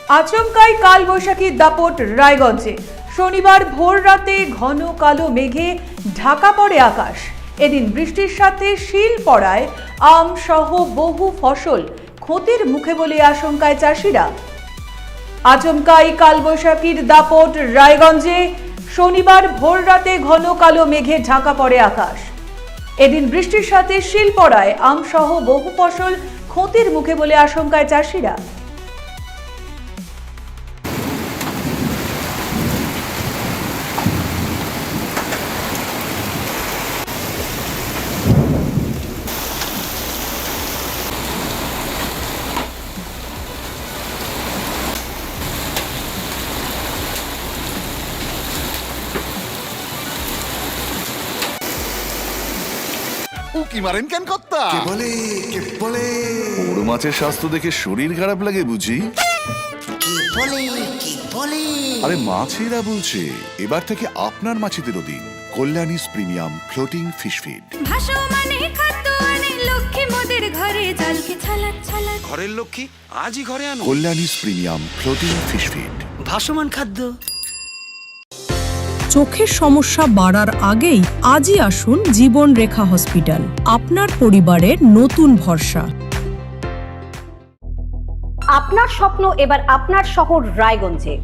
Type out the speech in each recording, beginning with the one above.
আচমকাই কালবৈশাখীর দাপট রায়গঞ্জে। শনিবার ভোর রাতে ঘন কালো মেঘে ঢাকা পড়ে আকাশ। এদিন বৃষ্টির সাথে শিল পড়ায় আম সহ বহু ফসল ক্ষতির মুখে বলে আশঙ্কায় চাষিরা। আচমকাই কালবৈশাখীর দাপট রায়গঞ্জে। শনিবার ভোর রাতে ঘন কালো মেঘে ঢাকা পড়ে আকাশ। এদিন বৃষ্টির সাথে শিল পড়ায় আম সহ বহু ফসল ক্ষতির মুখে বলে আশঙ্কায় চাষিরা। উকি মারেন কেন কর্তা? কে বলে বড় মাছের স্বাস্থ্য দেখে শরীর খারাপ লাগে বুঝি? কে বলে আরে মাছেরা বলছে এবার থেকে আপনার মাছেদেরও দিন কল্যাণীস প্রিমিয়াম ফ্লোটিং ফিশ ফিড। ঘরের লক্ষ্মী আজই ঘরে আনো কল্যাণীস প্রিমিয়াম ফ্লোটিং ফিশ ফিড। ভাসমান খাদ্য। চোখের সমস্যা বাড়ার আগেই আজই আসুন জীবন রেখা হসপিটাল, আপনার পরিবারের নতুন ভরসা। আপনার স্বপ্ন এবার আপনার শহর রায়গঞ্জে।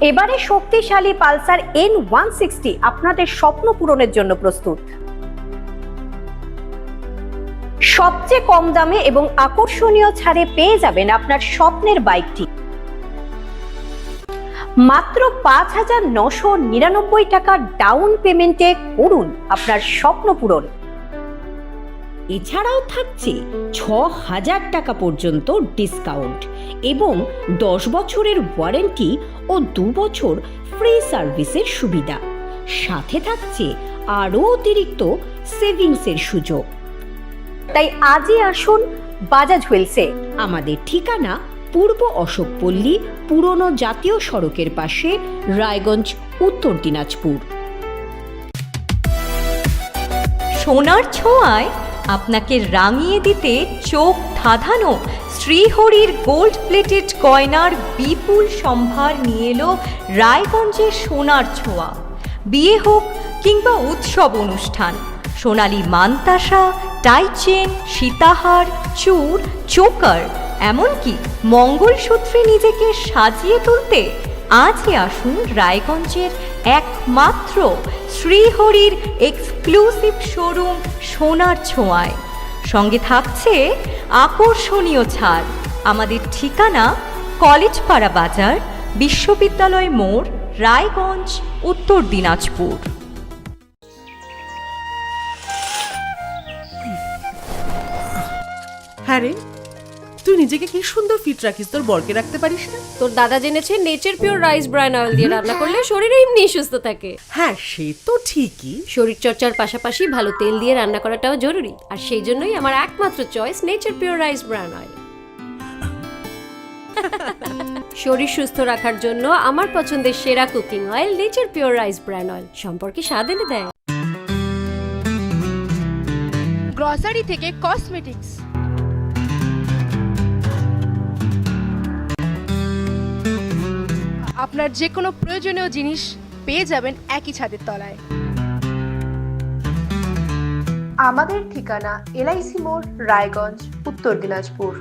এবারে শক্তিশালী পালসার N160 আপনাদের স্বপ্ন পূরণের জন্য প্রস্তুত। সবচেয়ে কম দামে এবং আকর্ষণীয় ছাড়ে পেয়ে যাবেন আপনার স্বপ্নের বাইকটি। মাত্র ৫,৯৯৯ টাকা ডাউন পেমেন্টে করুন আপনার স্বপ্ন পূরণ। এছাড়াও থাকছে ৬,০০০ টাকা পর্যন্ত ডিসকাউন্ট এবং ১০ বছরের ওয়ারেন্টি ও ২ বছর ফ্রি সার্ভিসের সুবিধা। সাথে থাকছে আরও অতিরিক্ত সেভিংসের সুযোগ। তাই আজই আসুন বাজাজ হুইলসে। আমাদের ঠিকানা পূর্ব অশোকপল্লী, পুরনো জাতীয় সড়কের পাশে, রায়গঞ্জ, উত্তর দিনাজপুর। সোনার ছোঁয়ায় আপনাকে রাঙিয়ে দিতে চোখ ধাঁধানো শ্রীহরির গোল্ড প্লেটেড গয়নার বিপুল সম্ভার নিয়ে এলো রায়গঞ্জের সোনার ছোঁয়া। বিয়ে হোক কিংবা উৎসব অনুষ্ঠান, সোনালী মানতাসা, টাইচেন, সীতাহার, চূড়, চোকার, এমনকি মঙ্গলসূত্রে নিজেকে সাজিয়ে তুলতে আজই আসুন রায়গঞ্জের একমাত্র শ্রীহরির এক্সক্লুসিভ শোরুম সোনার ছোঁয়ায়। সঙ্গে থাকছে আকর্ষণীয় ছাড়। আমাদের ঠিকানা কলেজপাড়া বাজার, বিশ্ববিদ্যালয় মোড়, রায়গঞ্জ, উত্তর দিনাজপুর। হ্যাঁ রে, তুই নিজেকে কি সুন্দর ফিট রাখিস, তোর বরকে রাখতে পারিস না? তোর দাদা জেনেছে nature pure rice bran oil দিয়ে রান্না করলে শরীর এমনি সুস্থ থাকে। হ্যাঁ, সে তো ঠিকই। শরীর চর্চার পাশাপাশি ভালো তেল দিয়ে রান্না করাটাও জরুরি, আর সেই জন্যই আমার একমাত্র choice nature pure rice bran oil. শরীর সুস্থ রাখার জন্য আমার পছন্দের সেরা cooking oil nature pure rice bran oil, সম্পর্কে স্বাদ এনে দেয়। গ্রসারি থেকে কসমেটিক্স, আপনার যে কোনো প্রয়োজনীয় জিনিস পেয়ে যাবেন একই ছাদের তলায়। আমাদের ঠিকানা LIC মোড়, রায়গঞ্জ, উত্তর দিনাজপুর।